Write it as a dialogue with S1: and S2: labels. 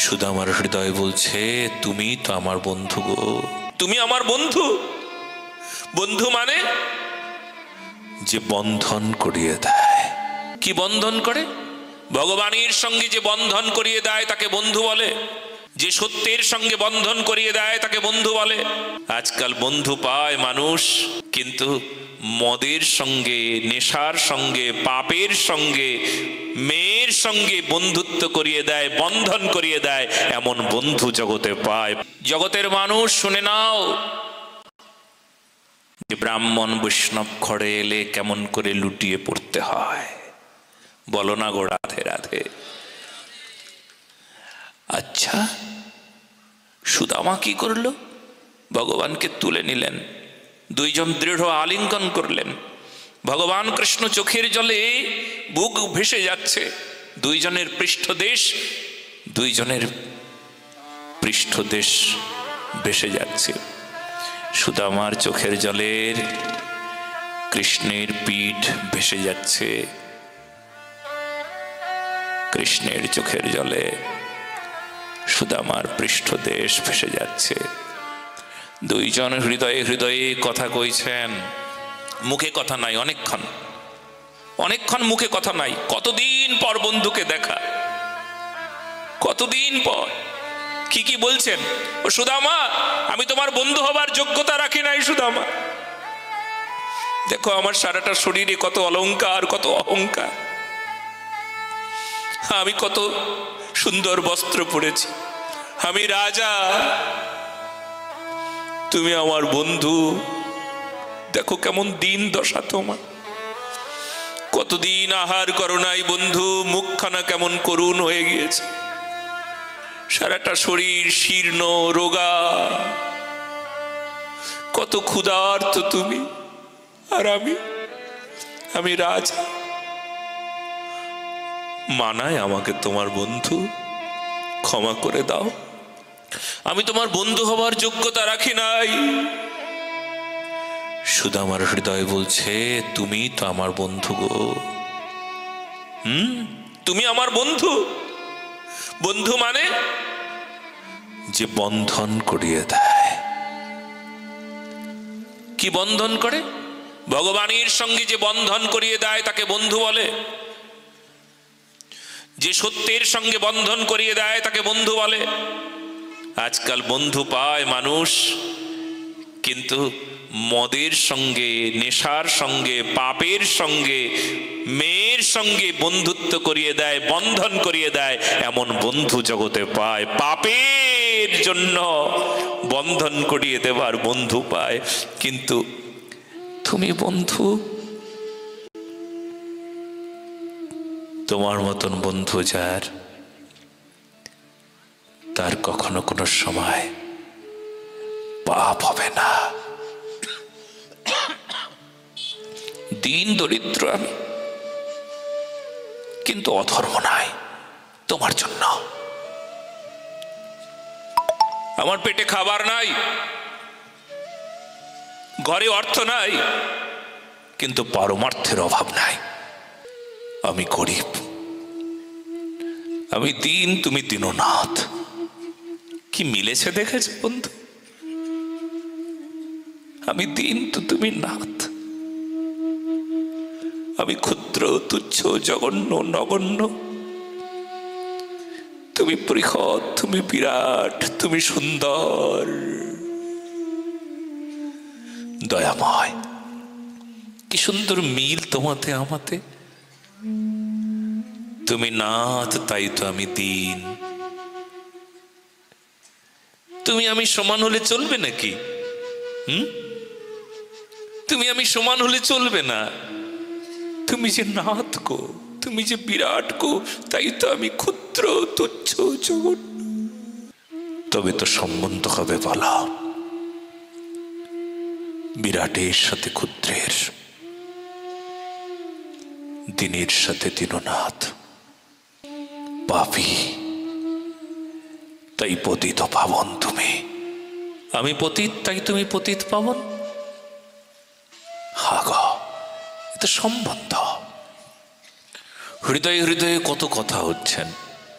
S1: সুদামার হৃদয় বলছে, তুমি তো আমার বন্ধু গো, তুমি আমার বন্ধু। বন্ধু মানে যে বন্ধন করিয়ে দেয়। কি বন্ধন করে? ভগবানের সঙ্গে যে বন্ধন করিয়ে দেয় তাকে বন্ধু বলে। যে সত্যের সঙ্গে বন্ধন করিয়ে দেয় তাকে বন্ধু বলে। আজকাল বন্ধু পায় মানুষ, কিন্তু মদের সঙ্গে, নেশার সঙ্গে, পাপের সঙ্গে, মেয়ের সঙ্গে বন্ধুত্ব করিয়ে দেয়, বন্ধন করিয়ে দেয়, এমন বন্ধু জগতে পায়। জগতের মানুষ শুনে নাও, যে ব্রাহ্মণ বৈষ্ণব ঘরে এলে কেমন করে লুটিয়ে পড়তে হয়, বলো না গো রাধে রাধে। আচ্ছা, সুদামা কি করলো? ভগবানকে তুলে নিলেন, দুইজন দৃঢ় আলিঙ্গন করলেন। ভগবান কৃষ্ণ চোখের জলে বুক ভেসে যাচ্ছে। দুইজনের পৃষ্ঠদেশ ভেসে যাচ্ছে। সুদামার চোখের জলের কৃষ্ণের পিঠ ভেসে যাচ্ছে, কৃষ্ণের চোখের জলে সুদামার পৃষ্ঠদেশ ভেসে যাচ্ছে। দুইজন হৃদয়ে হৃদয়ে কথা কইছেন, মুখে কথা নাই। অনেকক্ষণ মুখে কথা নাই। কতদিন পর বন্ধুকে দেখা, কতদিন পর। কি বলছেন? ও সুদামা, আমি তোমার বন্ধু হবার যোগ্যতা রাখি নাই সুদামা। দেখো আমার সারাটা শরীরে কত অলংকার, কত অহংকার। আমি কত সুন্দর বস্ত্র পরেছি, আমি রাজা, তুমি আমার বন্ধু। দেখো কেমন দিন দশা তোমার, কতদিন আহার করো নাই বন্ধু, মুখখানা কেমন করুণ হয়ে গিয়েছে, সারাটা শরীর শীর্ণ রোগা, কত ক্ষুধার্ত তুমি। আর আমি রাজা। মানায় আমাকে তোমার বন্ধু? ক্ষমা করে দাও, আমি তোমার বন্ধু হবার যোগ্যতা রাখি নাই। সুদামার হৃদয় বলছে, তুমি তো আমার বন্ধু গো। তুমি আমার বন্ধু। বন্ধু মানে যে বন্ধন করিয়ে দেয়। কি বন্ধন করে? ভগবানের সঙ্গে যে বন্ধন করিয়ে দেয় তাকে বন্ধু বলে। যে সত্যের সঙ্গে বন্ধন করিয়ে দেয় তাকে বন্ধু বলে। আজকাল বন্ধু পায় মানুষ, কিন্তু মদের সঙ্গে, নেশার সঙ্গে, পাপের সঙ্গে, মেয়ের সঙ্গে বন্ধুত্ব করিয়ে দেয়, বন্ধন করিয়ে দেয়, এমন বন্ধু জগতে পায়। পাপের জন্য বন্ধন করিয়ে দেবার বন্ধু পায়, কিন্তু তুমি বন্ধু, তোমার মতন বন্ধু যার, তার কখনো কোনো সময় পাপ হবে না। দিন দরিদ্র আমি, কিন্তু অধর্ম নাই তোমার জন্য। আমার পেটে খাবার নাই, ঘরে অর্থ নাই, কিন্তু পারমার্থের অভাব নাই। আমি গরিব, আমি দীন, তুমি দীননাথ। কি মিলেছে দেখেছো বন্ধু? আমি দীন তো তুমি নাথ। আমি ক্ষুদ্র, তুচ্ছ, জঘন্য, নগণ্য, তুমি বৃহৎ, তুমি বিরাট, তুমি সুন্দর, দয়াময়। কি সুন্দর মিল তোমাতে আমাতে। তুমি নাথ, তাই তো আমি দীন। তুমি আমি সমান হলে চলবে নাকি? তুমি আমি সমান হলে চলবে না। তুমি যে নাথ গো, তুমি যে বিরাট গো, তাই তো আমি ক্ষুদ্র, তুচ্ছ, জঘন্য। তবে তো সম্বন্ধ হবে বলা, বিরাটের সাথে ক্ষুদ্রের, দিনের সাথে দীননাথ, পাপী তাই পতিত পাবন তুমি। আমি পতিত, তাই তুমি পতিত পাবন। হা গো, এটা সম্বন্ধ। হৃদয়ে হৃদয়ে কত কথা হচ্ছেন।